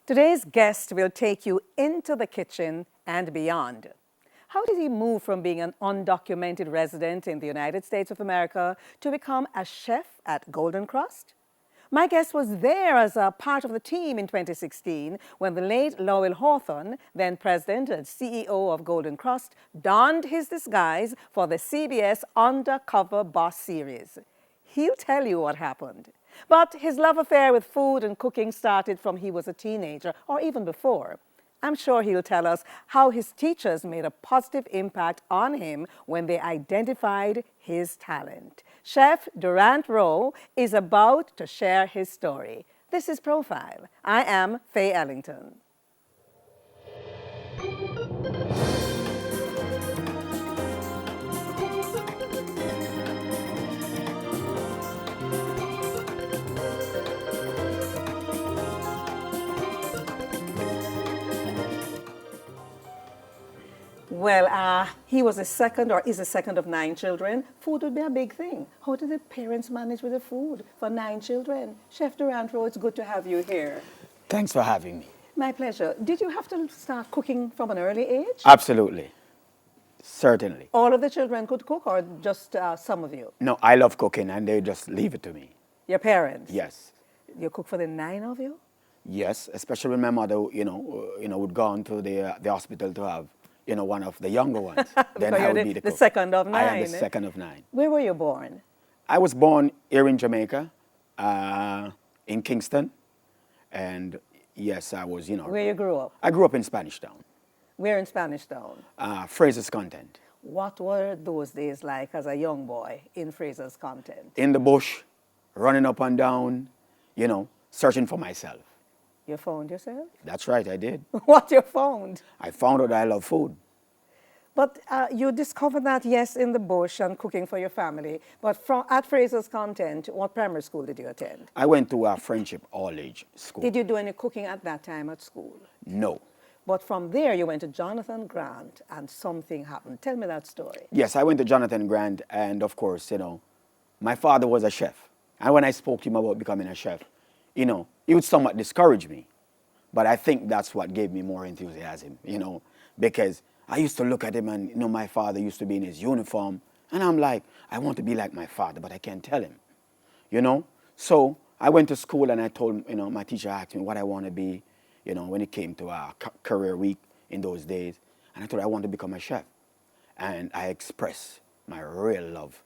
Today's guest will take you into the kitchen and beyond. How did he move from being an undocumented resident in the United States of America to become a chef at Golden Crust? My guest was there as a part of the team in 2016 when the late Lowell Hawthorne, then president and CEO of Golden Crust, donned his disguise for the CBS Undercover Boss series. He'll tell you what happened. But his love affair with food and cooking started from he was a teenager, or even before. I'm sure he'll tell us how his teachers made a positive impact on him when they identified his talent. Chef Durrant Rowe is about to share his story. This is Profile. I am Faye Ellington. Well, he was a second or is a second of 9 children. Food would be a big thing. How did the parents manage with the food for 9 children? Chef Durrant Rowe, it's good to have you here. Thanks for having me. My pleasure. Did you have to start cooking from an early age? Absolutely. Certainly. All of the children could cook or just some of you? No, I love cooking and they just leave it to me. Your parents? Yes. You cook for the 9 of you? Yes, especially when my mother, would go on to the hospital to have, one of the younger ones. Then I would be the cook. The second of 9. I am the second of 9. Where were you born? I was born here in Jamaica, in Kingston. And yes, I was, Where you grew up? I grew up in Spanish Town. Where in Spanish Town? Fraser's Content. What were those days like as a young boy in Fraser's Content? In the bush, running up and down, searching for myself. You found yourself? That's right, I did. What you found? I found out I love food. But you discovered that, yes, in the bush and cooking for your family. But at Fraser's Content, what primary school did you attend? I went to a Friendship All-Age School. Did you do any cooking at that time at school? No. But from there, you went to Jonathan Grant and something happened. Tell me that story. Yes, I went to Jonathan Grant and, of course, my father was a chef. And when I spoke to him about becoming a chef, he would somewhat discourage me. But I think that's what gave me more enthusiasm, because I used to look at him and, my father used to be in his uniform. And I'm like, I want to be like my father, but I can't tell him, So I went to school and I told, my teacher asked me what I want to be, when it came to career week in those days. And I told her I want to become a chef. And I expressed my real love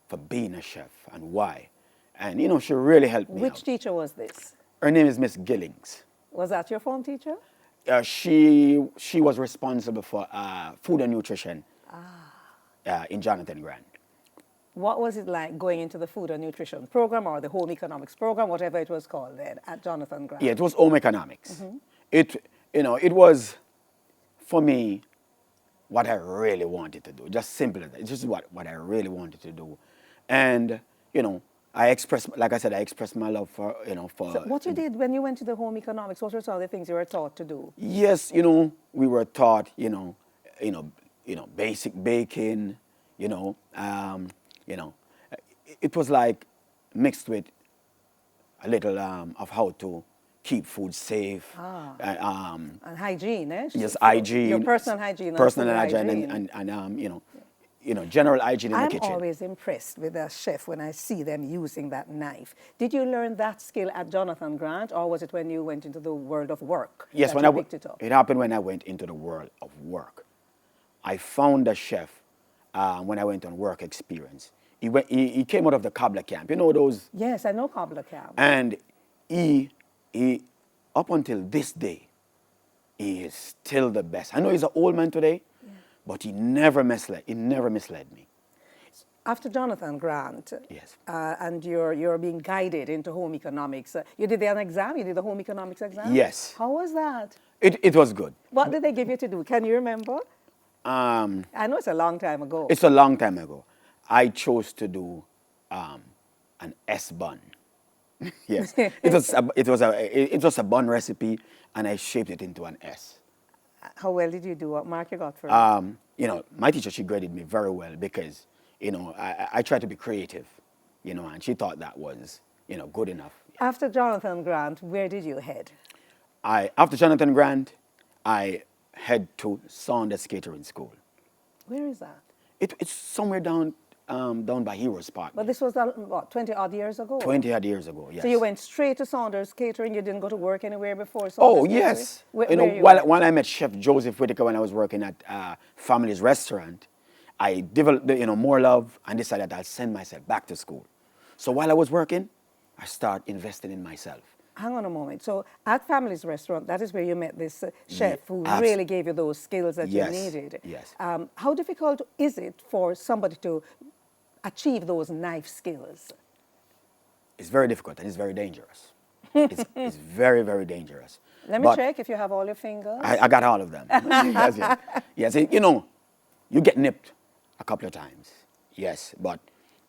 for being a chef and why. And, she really helped me Which out. teacher was this? Her name is Miss Gillings. Was that your form teacher? She was responsible for food and nutrition in Jonathan Grant. What was it like going into the food and nutrition program or the home economics program, whatever it was called then, at Jonathan Grant? Yeah, it was home economics. Mm-hmm. It was, for me, what I really wanted to do. Just simple as that. It's just what I really wanted to do. And, I expressed my love for. So what you did when you went to the home economics, what were some of the things you were taught to do? Yes, we were taught, basic baking, it was like mixed with a little of how to keep food safe. And hygiene, eh? Yes, hygiene. Your personal hygiene. Personal hygiene and general hygiene in the kitchen. I'm always impressed with a chef when I see them using that knife. Did you learn that skill at Jonathan Grant, or was it when you went into the world of work? Yes, it happened when I went into the world of work. I found a chef when I went on work experience. He came out of the cobbler camp. You know those? Yes, I know cobbler camp. And he up until this day, he is still the best. I know he's an old man today. But he never misled me. After Jonathan Grant, yes, and you're being guided into home economics, you did an exam, you did the home economics exam? Yes. How was that? It was good. What did they give you to do? Can you remember? I know it's a long time ago. It's a long time ago. I chose to do an S-bun. Yes. It was a bun recipe, and I shaped it into an S. How well did you do? What mark you got for it? My teacher, she graded me very well because, I tried to be creative, and she thought that was, good enough. After Jonathan Grant, where did you head? after Jonathan Grant, I head to Saunders Catering School. Where is that? It's somewhere down by Heroes Park. But this was, what, 20 odd years ago? 20 odd years ago, yes. So you went straight to Saunders Catering? You didn't go to work anywhere before Saunders Oh, Catering? yes. Where you know, you while I met Chef Joseph Whitaker when I was working at Family's Restaurant, I developed, more love and decided I'll send myself back to school. So while I was working, I started investing in myself. Hang on a moment. So at Family's Restaurant, that is where you met this chef who abs- really gave you those skills that Yes, you needed. yes. How difficult is it for somebody to achieve those knife skills? It's very difficult and it's very dangerous. It's very, very dangerous. Let me check if you have all your fingers. I got all of them. Yes, yes. Yes, you get nipped a couple of times. Yes, but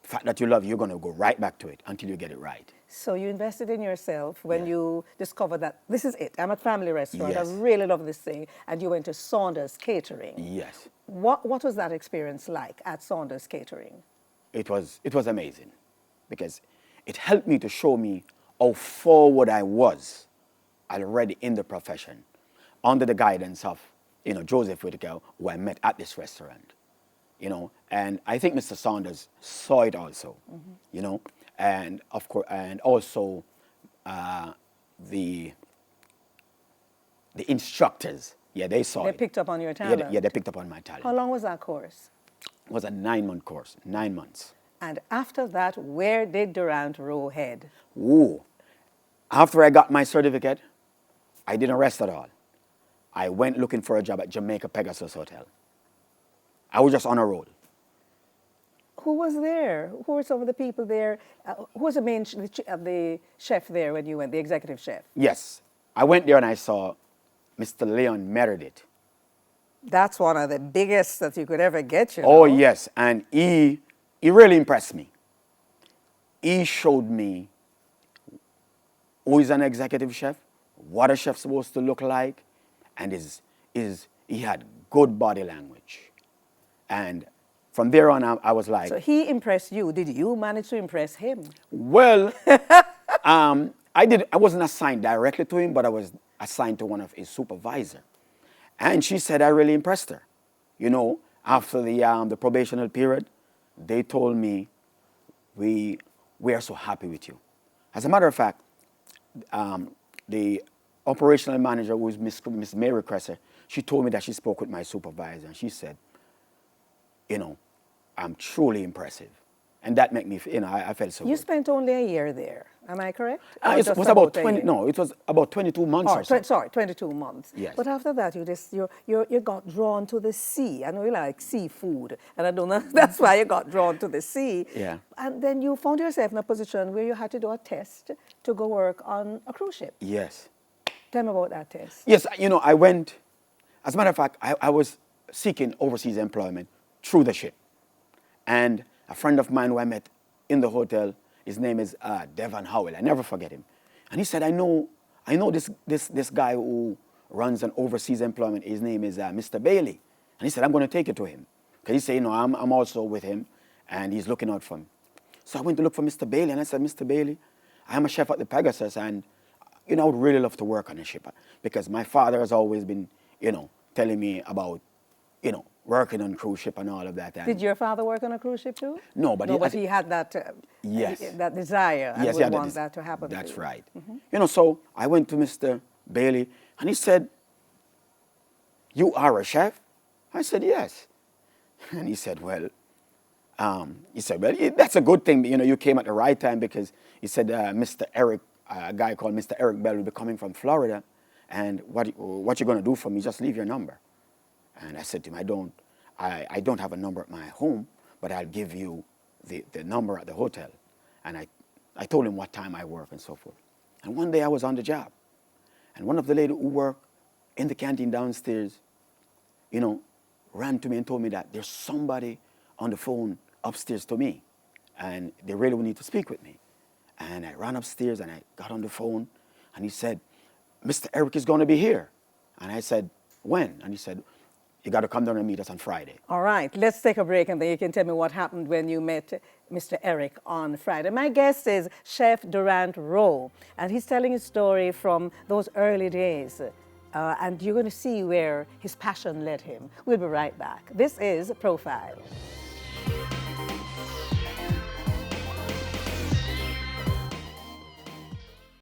the fact that you love, you're going to go right back to it until you get it right. So you invested in yourself when you discovered that this is it. I'm at Family Restaurant. Yes. I really love this thing. And you went to Saunders Catering. Yes. What was that experience like at Saunders Catering? It was amazing because it helped me to show me how forward I was already in the profession under the guidance of, Joseph Whitaker, who I met at this restaurant. And I think Mr. Saunders saw it also, and of course, and also the instructors, they saw it. They picked up on your talent? Yeah, they picked up on my talent. How long was that course? It was a 9-month course, 9 months. And after that, where did Durrant Rowe head? Ooh. After I got my certificate, I didn't rest at all. I went looking for a job at Jamaica Pegasus Hotel. I was just on a roll. Who was there? Who were some of the people there? Who was the chef there when you went, the executive chef? Yes. I went there and I saw Mr. Leon Meredith. That's one of the biggest that you could ever get, Oh, yes. And he really impressed me. He showed me who is an executive chef, what a chef's supposed to look like, and he had good body language. And from there on, I was like... So he impressed you. Did you manage to impress him? Well, I wasn't assigned directly to him, but I was assigned to one of his supervisors. And she said I really impressed her. After the probational period, they told me, we are so happy with you. As a matter of fact, the operational manager, who is Miss Mary Cresser, she told me that she spoke with my supervisor, and she said, I'm truly impressive. And that made me, I felt so You good. spent only a year there, am I correct? It was about 20, no, it was about 22 months or so. Sorry, 22 months. Yes. But after that, you got drawn to the sea. I know you like seafood, and I don't know, that's why you got drawn to the sea. Yeah. And then you found yourself in a position where you had to do a test to go work on a cruise ship. Yes. Tell me about that test. Yes, I went, as a matter of fact, I was seeking overseas employment through the ship. And a friend of mine who I met in the hotel, his name is Devon Howell. I never forget him. And he said, I know this guy who runs an overseas employment. His name is Mr. Bailey. And he said, I'm going to take you to him. Because he said, I'm also with him, and he's looking out for me. So I went to look for Mr. Bailey, and I said, Mr. Bailey, I am a chef at the Pegasus, and I would really love to work on a ship. Because my father has always been, telling me about, working on cruise ship and all of that. And Did your father work on a cruise ship too? No, but he had that, yes. that desire and yes, would want that to happen. That's to you. right. So I went to Mr. Bailey, and he said, you are a chef? I said, yes. And he said, well, that's a good thing. You came at the right time, because he said, Mr. Eric, a guy called Mr. Eric Bell will be coming from Florida, and what you going to do for me? Just leave your number. And I said to him, I don't have a number at my home, but I'll give you the number at the hotel. And I told him what time I work and so forth. And one day I was on the job, and one of the ladies who worked in the canteen downstairs, ran to me and told me that there's somebody on the phone upstairs to me, and they really need to speak with me. And I ran upstairs and I got on the phone, and he said, Mr. Eric is going to be here. And I said, when? And he said, You got to come down and meet us on Friday. All right, let's take a break and then you can tell me what happened when you met Mr. Eric on Friday. My guest is Chef Durrant Rowe, and he's telling his story from those early days. And you're going to see where his passion led him. We'll be right back. This is Profile.